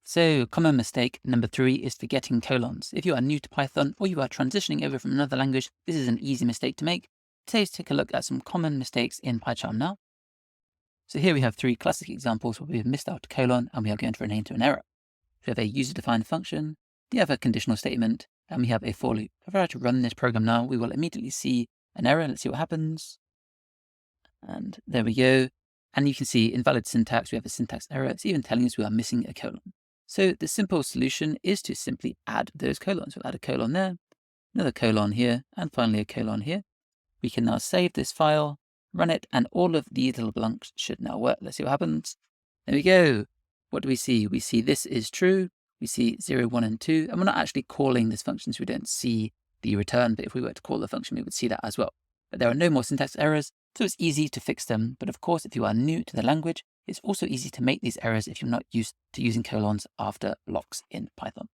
So common mistake number 3 is forgetting colons. If you are new to Python or you are transitioning over from another language, this is an easy mistake to make. Today, let's take a look at some common mistakes in PyCharm now. So here we have 3 classic examples where we've missed out a colon and we are going to run into an error. We have a user-defined function, we have a conditional statement, and we have a for loop. If I were to run this program now, we will immediately see an error. Let's see what happens. And there we go. And you can see invalid syntax. We have a syntax error. It's even telling us we are missing a colon. So the simple solution is to simply add those colons. We'll add a colon there, another colon here, and finally a colon here. We can now save this file, run it, and all of these little blocks should now work. Let's see what happens. There we go. What do we see? We see this is true. We see 0, 1, and 2. And we're not actually calling this function, so we don't see the return. But if we were to call the function, we would see that as well. But there are no more syntax errors, so it's easy to fix them. But of course, if you are new to the language, it's also easy to make these errors if you're not used to using colons after blocks in Python.